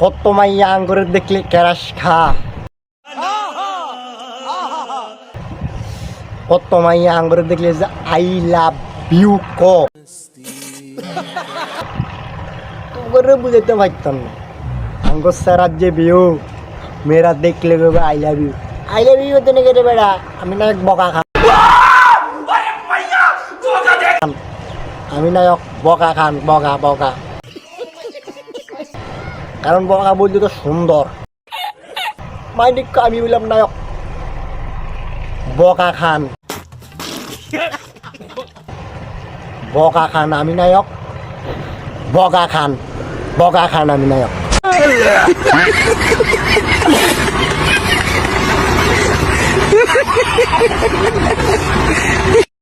কত মাইয়া আঙ্গুরে দেখলে ক্যারাস খা, কত মাইয়া আঙ্গুরে দেখলে যে আই লাভ ইউ ক করে বুঝাইতে পারতাম না। আঙ্গুর সারার যে বিউ মেয়েরা দেখলে I love you, I love you তো নেগে বেড়া। আমি না এক বকা খান, আমি নায়ক বকা খান, বকা বকা। কারণ বকা বলতে তো সুন্দর, মাইনিক আমি বললাম নায়ক বকা খান, বকা খান আমি নায়ক, বকা খান, বকা খান আমি নায়ক।